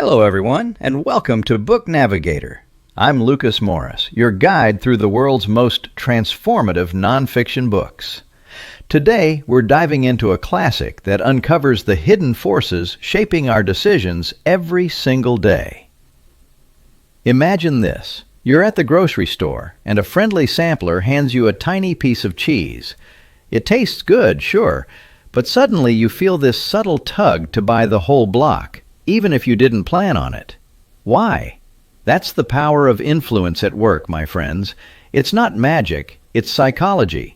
Hello everyone, and welcome to Book Navigator. I'm Lucas Morris, your guide through the world's most transformative nonfiction books. Today, we're diving into a classic that uncovers the hidden forces shaping our decisions every single day. Imagine this. You're at the grocery store, and a friendly sampler hands you a tiny piece of cheese. It tastes good, sure, but suddenly you feel this subtle tug to buy the whole block, even if you didn't plan on it. Why? That's the power of influence at work, my friends. It's not magic, it's psychology.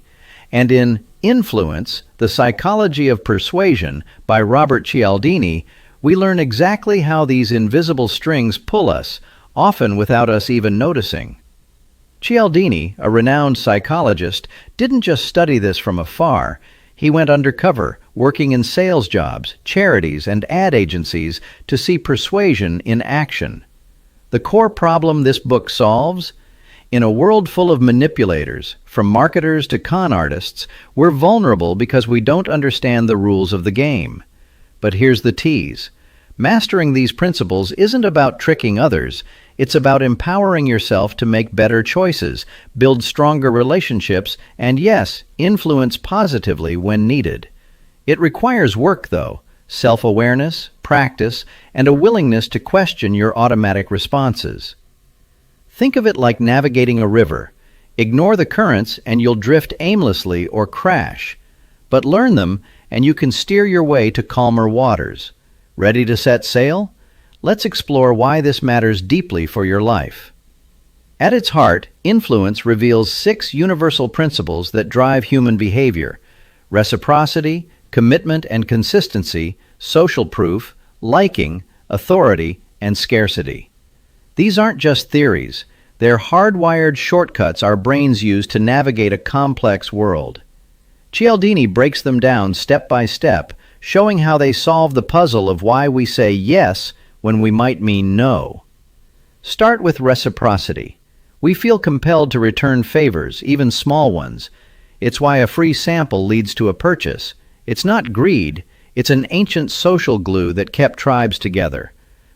And in Influence, the Psychology of Persuasion by Robert Cialdini, we learn exactly how these invisible strings pull us, often without us even noticing. Cialdini, a renowned psychologist, didn't just study this from afar. He went undercover, working in sales jobs, charities, and ad agencies to see persuasion in action. The core problem this book solves? In a world full of manipulators, from marketers to con artists, we're vulnerable because we don't understand the rules of the game. But here's the tease. Mastering these principles isn't about tricking others. It's about empowering yourself to make better choices, build stronger relationships, and yes, influence positively when needed. It requires work, though, self-awareness, practice, and a willingness to question your automatic responses. Think of it like navigating a river. Ignore the currents and you'll drift aimlessly or crash. But learn them and you can steer your way to calmer waters. Ready to set sail? Let's explore why this matters deeply for your life. At its heart, Influence reveals 6 universal principles that drive human behavior: reciprocity, commitment and consistency, social proof, liking, authority, and scarcity. These aren't just theories. They're hardwired shortcuts our brains use to navigate a complex world. Cialdini breaks them down step by step, showing how they solve the puzzle of why we say yes when we might mean no. Start with reciprocity. We feel compelled to return favors, even small ones. It's why a free sample leads to a purchase. It's not greed, it's an ancient social glue that kept tribes together.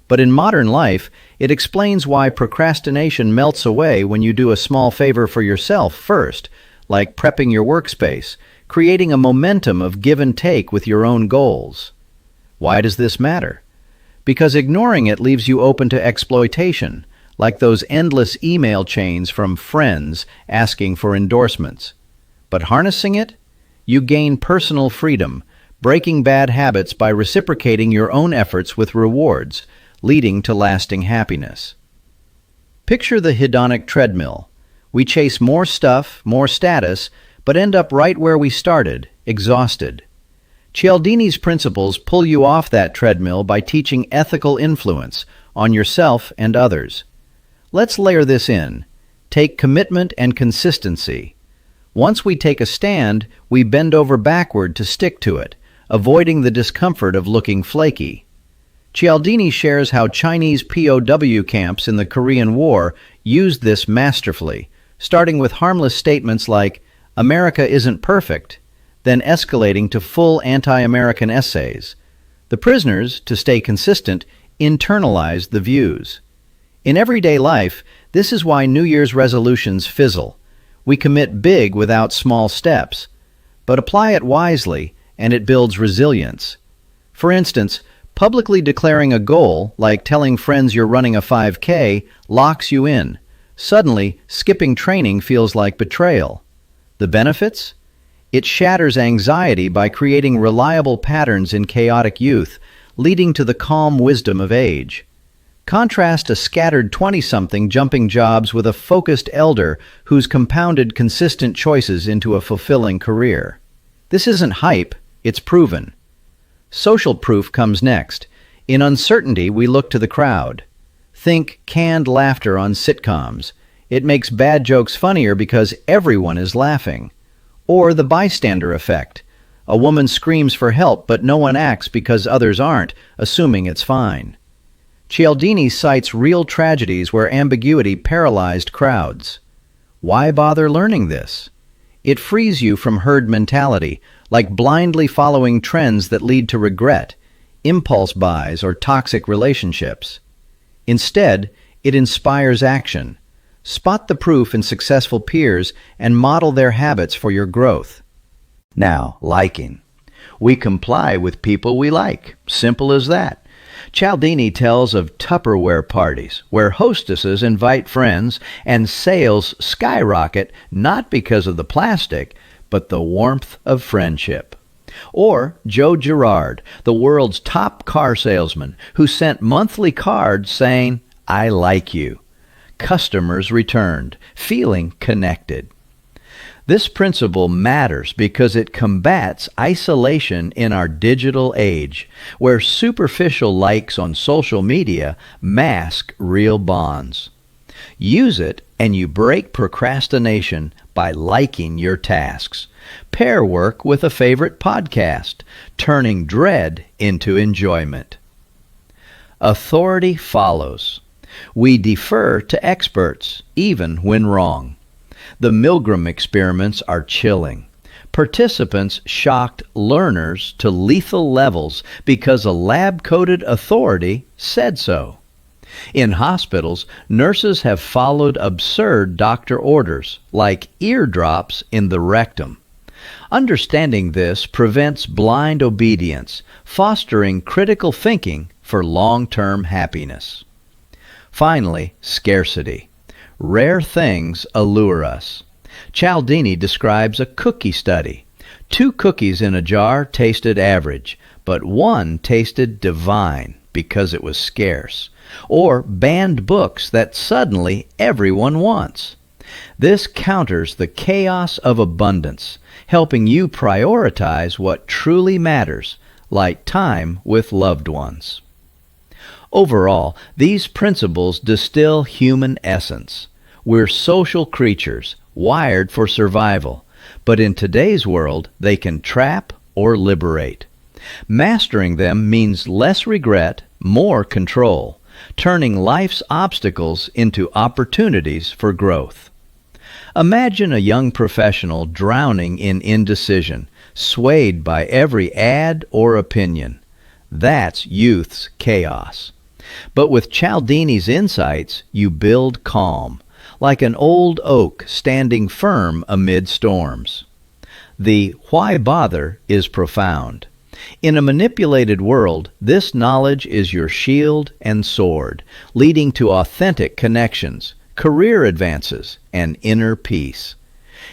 But in modern life, it explains why procrastination melts away when you do a small favor for yourself first, like prepping your workspace, creating a momentum of give and take with your own goals. Why does this matter? Because ignoring it leaves you open to exploitation, like those endless email chains from friends asking for endorsements. But harnessing it? You gain personal freedom, breaking bad habits by reciprocating your own efforts with rewards, leading to lasting happiness. Picture the hedonic treadmill. We chase more stuff, more status, but end up right where we started, exhausted. Cialdini's principles pull you off that treadmill by teaching ethical influence on yourself and others. Let's layer this in. Take commitment and consistency. Once we take a stand, we bend over backward to stick to it, avoiding the discomfort of looking flaky. Cialdini shares how Chinese POW camps in the Korean War used this masterfully, starting with harmless statements like, "America isn't perfect," then escalating to full anti-American essays. The prisoners, to stay consistent, internalized the views. In everyday life, this is why New Year's resolutions fizzle. We commit big without small steps, but apply it wisely, and it builds resilience. For instance, publicly declaring a goal, like telling friends you're running a 5K, locks you in. Suddenly, skipping training feels like betrayal. The benefits? It shatters anxiety by creating reliable patterns in chaotic youth, leading to the calm wisdom of age. Contrast a scattered 20-something jumping jobs with a focused elder who's compounded consistent choices into a fulfilling career. This isn't hype, it's proven. Social proof comes next. In uncertainty, we look to the crowd. Think canned laughter on sitcoms. It makes bad jokes funnier because everyone is laughing. Or the bystander effect. A woman screams for help, but no one acts because others aren't, assuming it's fine. Cialdini cites real tragedies where ambiguity paralyzed crowds. Why bother learning this? It frees you from herd mentality, like blindly following trends that lead to regret, impulse buys, or toxic relationships. Instead, it inspires action. Spot the proof in successful peers and model their habits for your growth. Now, liking. We comply with people we like. Simple as that. Cialdini tells of Tupperware parties where hostesses invite friends and sales skyrocket not because of the plastic, but the warmth of friendship. Or Joe Girard, the world's top car salesman, who sent monthly cards saying, "I like you." Customers returned, feeling connected. This principle matters because it combats isolation in our digital age, where superficial likes on social media mask real bonds. Use it and you break procrastination by liking your tasks. Pair work with a favorite podcast, turning dread into enjoyment. Authority follows. We defer to experts, even when wrong. The Milgram experiments are chilling. Participants shocked learners to lethal levels because a lab-coated authority said so. In hospitals, nurses have followed absurd doctor orders, like eardrops in the rectum. Understanding this prevents blind obedience, fostering critical thinking for long-term happiness. Finally, scarcity. Rare things allure us. Cialdini describes a cookie study. 2 cookies in a jar tasted average, but one tasted divine because it was scarce. Or banned books that suddenly everyone wants. This counters the chaos of abundance, helping you prioritize what truly matters, like time with loved ones. Overall, these principles distill human essence. We're social creatures, wired for survival, but in today's world, they can trap or liberate. Mastering them means less regret, more control, turning life's obstacles into opportunities for growth. Imagine a young professional drowning in indecision, swayed by every ad or opinion. That's youth's chaos. But with Cialdini's insights, you build calm, like an old oak standing firm amid storms. The why bother is profound. In a manipulated world, this knowledge is your shield and sword, leading to authentic connections, career advances, and inner peace.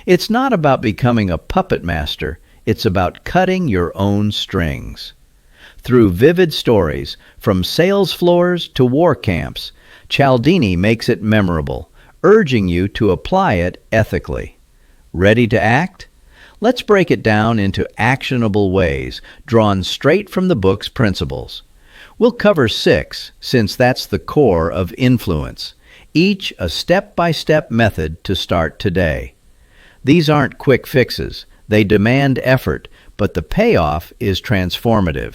It's not about becoming a puppet master, it's about cutting your own strings. Through vivid stories, from sales floors to war camps, Cialdini makes it memorable, urging you to apply it ethically. Ready to act? Let's break it down into actionable ways, drawn straight from the book's principles. We'll cover 6, since that's the core of influence, each a step-by-step method to start today. These aren't quick fixes. They demand effort, but the payoff is transformative.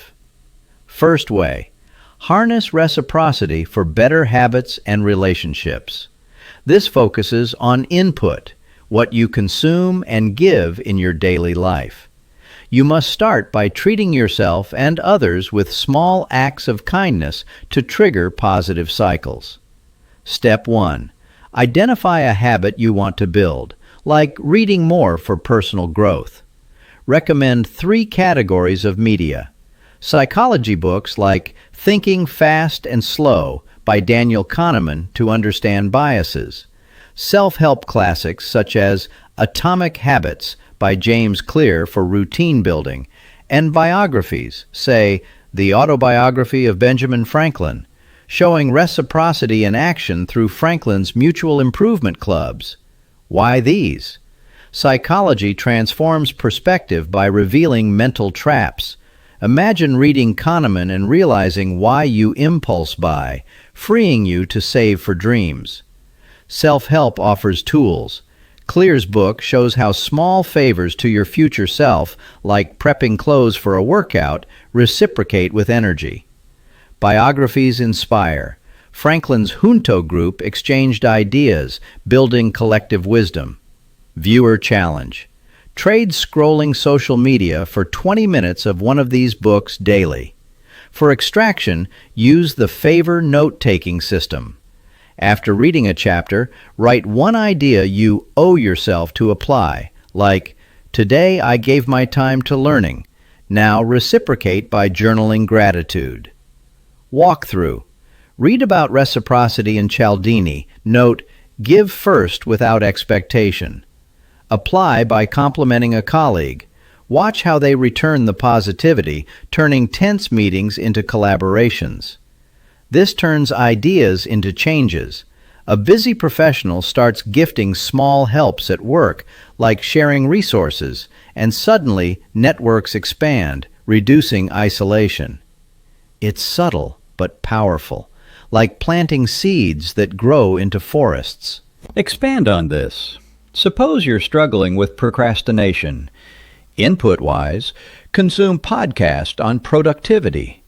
First way, harness reciprocity for better habits and relationships. This focuses on input, what you consume and give in your daily life. You must start by treating yourself and others with small acts of kindness to trigger positive cycles. Step 1. Identify a habit you want to build, like reading more for personal growth. Recommend 3 categories of media. Psychology books like Thinking Fast and Slow by Daniel Kahneman to understand biases. Self-help classics such as Atomic Habits by James Clear for routine building, and biographies, say, The Autobiography of Benjamin Franklin, showing reciprocity in action through Franklin's mutual improvement clubs. Why these? Psychology transforms perspective by revealing mental traps. Imagine reading Kahneman and realizing why you impulse buy, freeing you to save for dreams. Self-help offers tools. Clear's book shows how small favors to your future self, like prepping clothes for a workout, reciprocate with energy. Biographies inspire. Franklin's Junto group exchanged ideas, building collective wisdom. Viewer challenge. Trade scrolling social media for 20 minutes of one of these books daily. For extraction, use the favor note-taking system. After reading a chapter, write one idea you owe yourself to apply, like, "Today I gave my time to learning. Now reciprocate by journaling gratitude." Walkthrough. Read about reciprocity in Cialdini. Note, "Give first without expectation." Apply by complimenting a colleague. Watch how they return the positivity, turning tense meetings into collaborations. This turns ideas into changes. A busy professional starts gifting small helps at work, like sharing resources, and suddenly networks expand, reducing isolation. It's subtle but powerful, like planting seeds that grow into forests. Expand on this. Suppose you're struggling with procrastination. Input-wise, consume podcasts on productivity.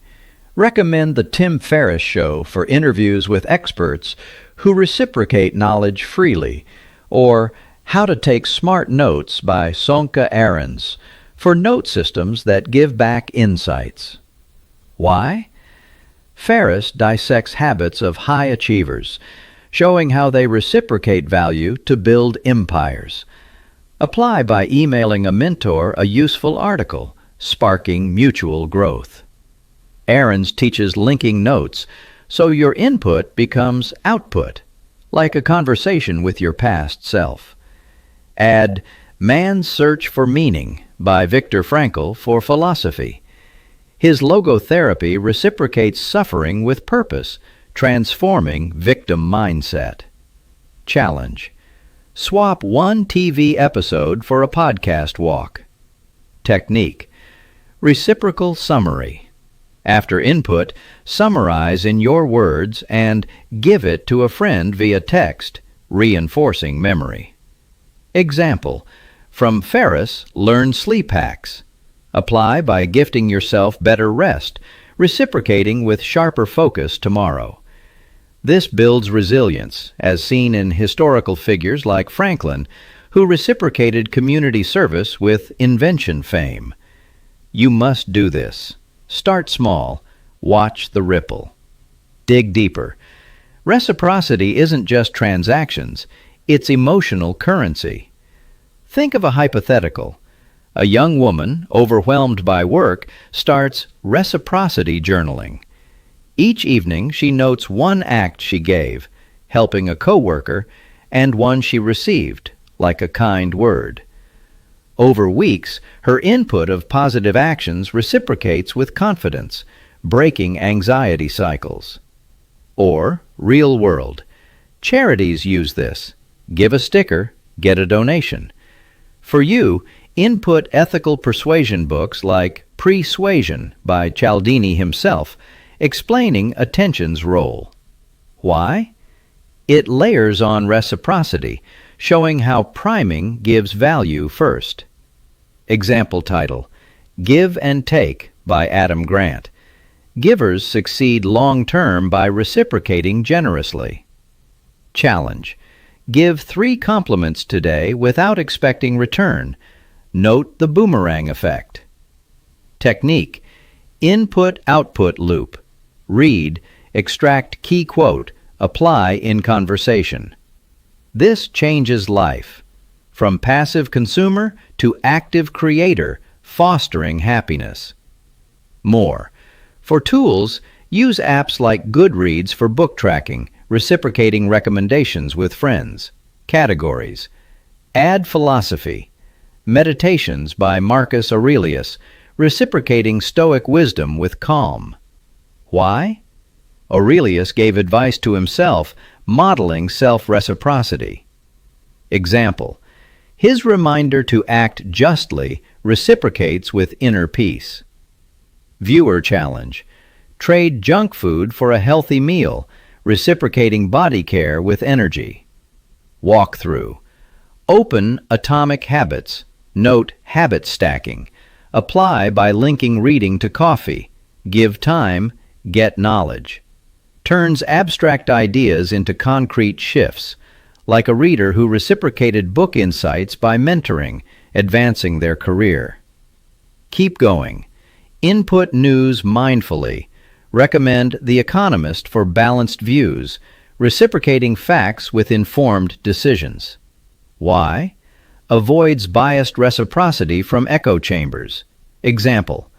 Recommend the Tim Ferriss Show for interviews with experts who reciprocate knowledge freely, or How to Take Smart Notes by Sonka Ahrens for note systems that give back insights. Why? Ferriss dissects habits of high achievers, showing how they reciprocate value to build empires. Apply by emailing a mentor a useful article, sparking mutual growth. Ahrens teaches linking notes, so your input becomes output, like a conversation with your past self. Add Man's Search for Meaning by Viktor Frankl for philosophy. His logotherapy reciprocates suffering with purpose, transforming victim mindset. Challenge. Swap one TV episode for a podcast walk. Technique. Reciprocal summary. After input, summarize in your words and give it to a friend via text, reinforcing memory. Example. From Ferriss, learn sleep hacks. Apply by gifting yourself better rest, reciprocating with sharper focus tomorrow. This builds resilience, as seen in historical figures like Franklin, who reciprocated community service with invention fame. You must do this. Start small. Watch the ripple. Dig deeper. Reciprocity isn't just transactions, it's emotional currency. Think of a hypothetical. A young woman, overwhelmed by work, starts reciprocity journaling. Each evening she notes one act she gave, helping a coworker, and one she received, like a kind word. Over weeks, her input of positive actions reciprocates with confidence, breaking anxiety cycles. Or, real world. Charities use this. Give a sticker, get a donation. For you, input ethical persuasion books like Persuasion by Cialdini himself, explaining attention's role. Why? It layers on reciprocity, showing how priming gives value first. Example title, Give and Take by Adam Grant. Givers succeed long-term by reciprocating generously. Challenge. Give 3 compliments today without expecting return. Note the boomerang effect. Technique. Input-output loop. Read, extract key quote, apply in conversation. This changes life. From passive consumer to active creator, fostering happiness. More. For tools, use apps like Goodreads for book tracking, reciprocating recommendations with friends. Categories. Add philosophy. Meditations by Marcus Aurelius, reciprocating Stoic wisdom with calm. Why? Aurelius gave advice to himself, modeling self-reciprocity. Example. His reminder to act justly reciprocates with inner peace. Viewer challenge. Trade junk food for a healthy meal, reciprocating body care with energy. Walkthrough. Open atomic habits. Note habit stacking. Apply by linking reading to coffee. Give time, get knowledge. Turns abstract ideas into concrete shifts, like a reader who reciprocated book insights by mentoring, advancing their career. Keep going. Input news mindfully. recommend The Economist for balanced views, reciprocating facts with informed decisions. Why? Avoids biased reciprocity from echo chambers. Example,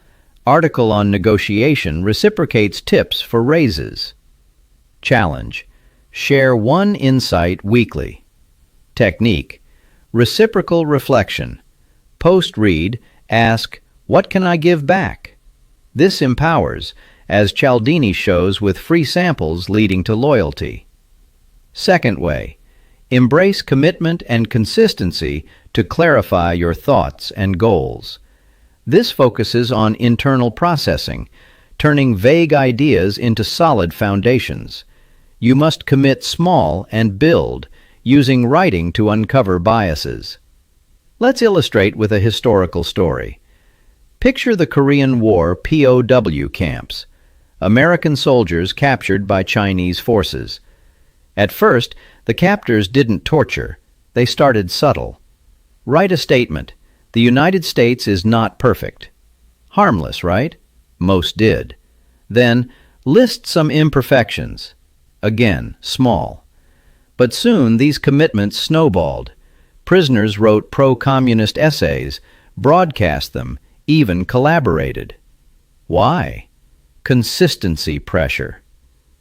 article on negotiation reciprocates tips for raises. Challenge, share one insight weekly. Technique, reciprocal reflection. Post-read, ask, what can I give back? This empowers, as Cialdini shows with free samples leading to loyalty. Second way, embrace commitment and consistency to clarify your thoughts and goals. This focuses on internal processing, turning vague ideas into solid foundations. You must commit small and build, using writing to uncover biases. Let's illustrate with a historical story. Picture the Korean War POW camps, American soldiers captured by Chinese forces. At first, the captors didn't torture. They started subtle. Write a statement. The United States is not perfect. Harmless, right? Most did. Then, list some imperfections. Again, small. But soon these commitments snowballed. Prisoners wrote pro-communist essays, broadcast them, even collaborated. Why? Consistency pressure.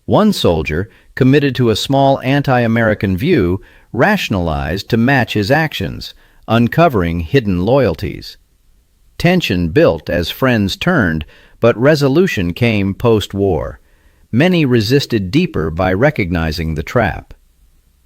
One soldier, committed to a small anti-American view, rationalized to match his actions, uncovering hidden loyalties. Tension built as friends turned, but resolution came post-war. Many resisted deeper by recognizing the trap.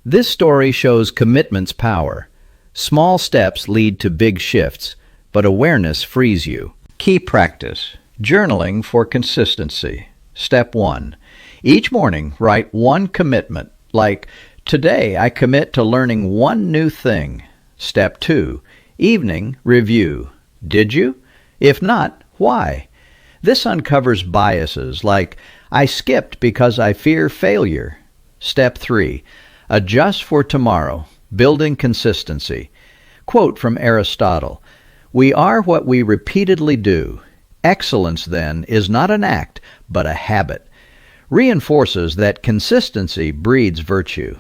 This story shows commitment's power. Small steps lead to big shifts, but awareness frees you. Key practice. Journaling for consistency. Step 1. Each morning, write one commitment, like, today I commit to learning one new thing. Step 2. Evening, review. Did you? If not, why? This uncovers biases like, I skipped because I fear failure. Step 3. Adjust for tomorrow, building consistency. Quote from Aristotle, we are what we repeatedly do. Excellence, then, is not an act, but a habit. Reinforces that consistency breeds virtue.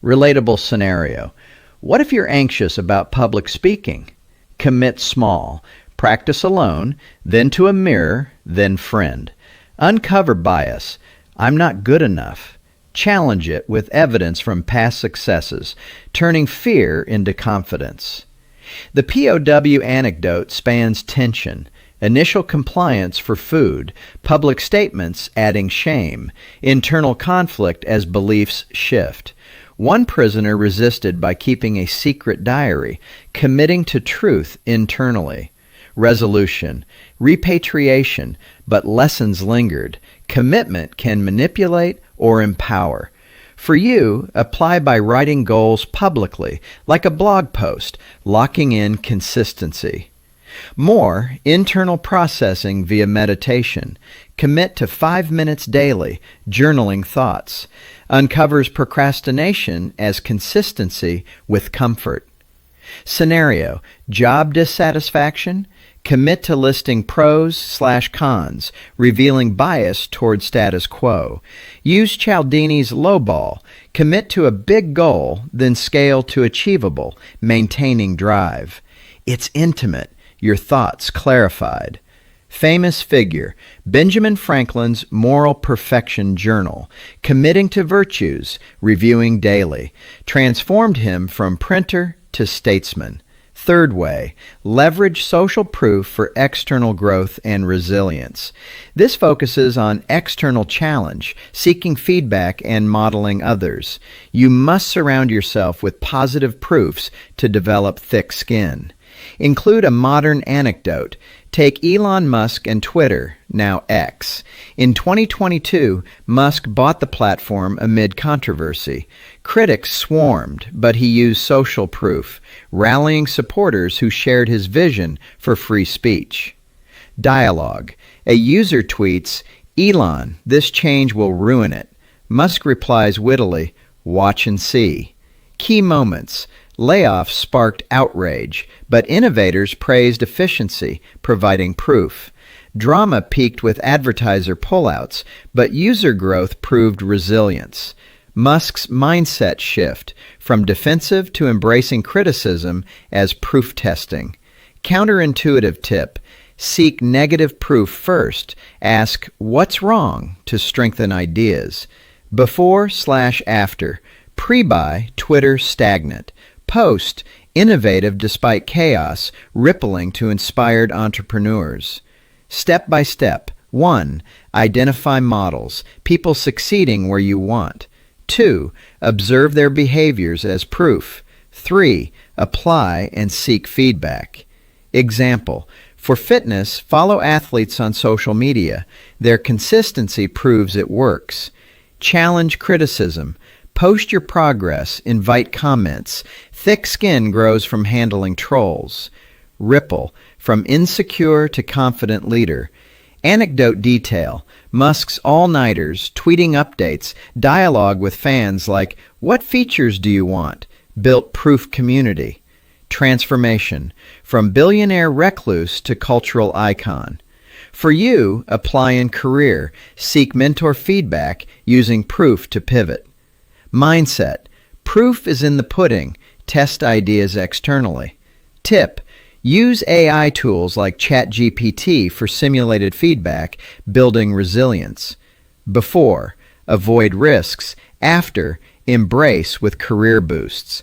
Relatable scenario. What if you're anxious about public speaking? Commit small. Practice alone, then to a mirror, then friend. Uncover bias. I'm not good enough. Challenge it with evidence from past successes, turning fear into confidence. The POW anecdote spans tension, initial compliance for food, public statements adding shame, internal conflict as beliefs shift. One prisoner resisted by keeping a secret diary, committing to truth internally. Resolution, repatriation, but lessons lingered. Commitment can manipulate or empower. For you, apply by writing goals publicly, like a blog post, locking in consistency. More, internal processing via meditation. Commit to 5 minutes daily, journaling thoughts. Uncovers procrastination as consistency with comfort. Scenario, job dissatisfaction. Commit to listing pros/cons, revealing bias toward status quo. Use Cialdini's lowball. Commit to a big goal, then scale to achievable, maintaining drive. It's intimate, your thoughts clarified. Famous figure, Benjamin Franklin's Moral Perfection Journal, committing to virtues, reviewing daily, transformed him from printer to statesman. Third way, leverage social proof for external growth and resilience. This focuses on external challenge, seeking feedback and modeling others. You must surround yourself with positive proofs to develop thick skin. Include a modern anecdote. Take Elon Musk and Twitter, now X. In 2022, Musk bought the platform amid controversy. Critics swarmed, but he used social proof, rallying supporters who shared his vision for free speech. Dialogue. A user tweets, Elon, this change will ruin it. Musk replies wittily, watch and see. Key moments. Layoffs sparked outrage, but innovators praised efficiency, providing proof. Drama peaked with advertiser pullouts, but user growth proved resilience. Musk's mindset shift from defensive to embracing criticism as proof testing. Counterintuitive tip: seek negative proof first. Ask, what's wrong, to strengthen ideas. Before/after. Pre-buy, Twitter stagnant. Post, innovative despite chaos, rippling to inspired entrepreneurs. Step by step. 1. Identify models, people succeeding where you want. 2. Observe their behaviors as proof. 3. Apply and seek feedback. Example: for fitness, follow athletes on social media. Their consistency proves it works. Challenge criticism. Post your progress, invite comments. Thick skin grows from handling trolls. Ripple, from insecure to confident leader. Anecdote detail: Musk's all-nighters, tweeting updates, dialogue with fans like, "What features do you want?" built proof community. Transformation, from billionaire recluse to cultural icon. For you, apply in career. Seek mentor feedback using proof to pivot. Mindset, proof is in the pudding. Test ideas externally. Tip: use AI tools like ChatGPT for simulated feedback, building resilience. Before, avoid risks. After, embrace with career boosts.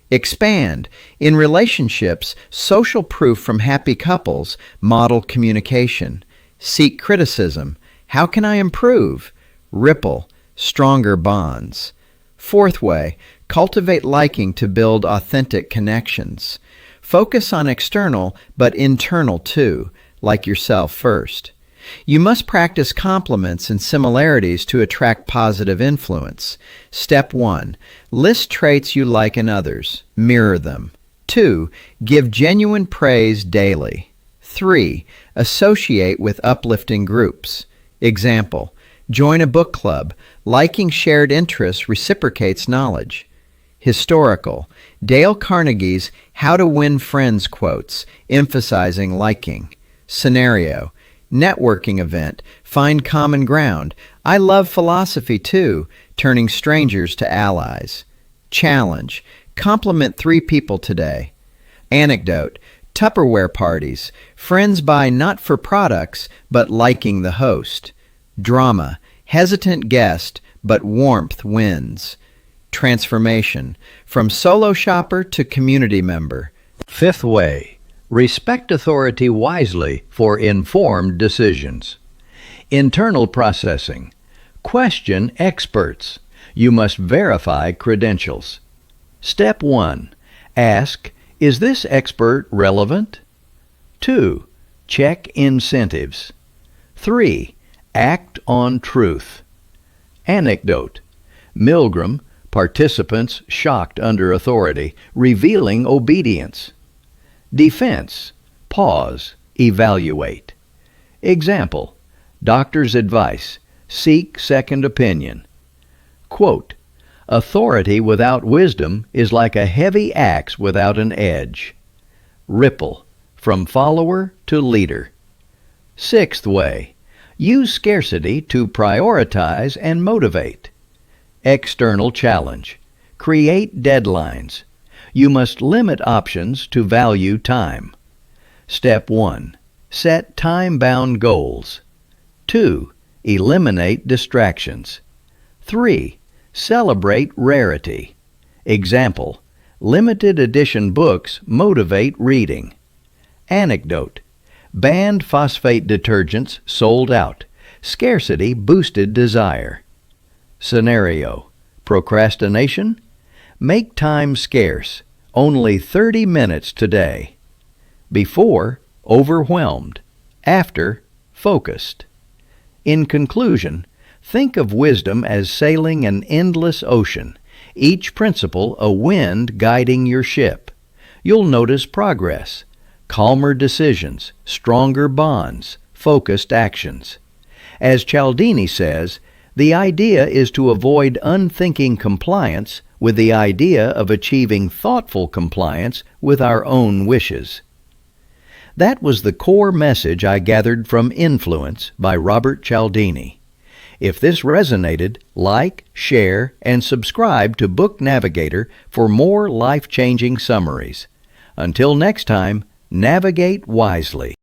Expand. In relationships, social proof from happy couples, model communication. Seek criticism. How can I improve? Ripple, stronger bonds. Fourth way, cultivate liking to build authentic connections. Focus on external, but internal too, like yourself first. You must practice compliments and similarities to attract positive influence. Step 1. List traits you like in others. Mirror them. 2. Give genuine praise daily. 3. Associate with uplifting groups. Example: join a book club. Liking shared interests reciprocates knowledge. Historical: Dale Carnegie's How to Win Friends quotes, emphasizing liking. Scenario: networking event. Find common ground. I love philosophy too, turning strangers to allies. Challenge: compliment 3 people today. Anecdote: Tupperware parties. Friends buy not for products, but liking the host. Drama: hesitant guest, but warmth wins. Transformation: from solo shopper to community member. Fifth way, respect authority wisely for informed decisions. Internal processing: question experts. You must verify credentials. Step 1. Ask, is this expert relevant? 2. Check incentives. 3. Act on truth. Anecdote: Milgram, participants shocked under authority, revealing obedience. Defense: pause, evaluate. Example: doctor's advice, seek second opinion. Quote: authority without wisdom is like a heavy axe without an edge. Ripple, from follower to leader. Sixth way, use scarcity to prioritize and motivate. External challenge: create deadlines. You must limit options to value time. Step 1. Set time-bound goals. 2. Eliminate distractions. 3. Celebrate rarity. Example: limited edition books motivate reading. Anecdote: banned phosphate detergents sold out. Scarcity boosted desire. Scenario: procrastination? Make time scarce. Only 30 minutes today. Before, overwhelmed. After, focused. In conclusion, think of wisdom as sailing an endless ocean, each principle a wind guiding your ship. You'll notice progress, calmer decisions, stronger bonds, focused actions. As Cialdini says, the idea is to avoid unthinking compliance with the idea of achieving thoughtful compliance with our own wishes. That was the core message I gathered from Influence by Robert Cialdini. If this resonated, like, share, and subscribe to Book Navigator for more life-changing summaries. Until next time, navigate wisely.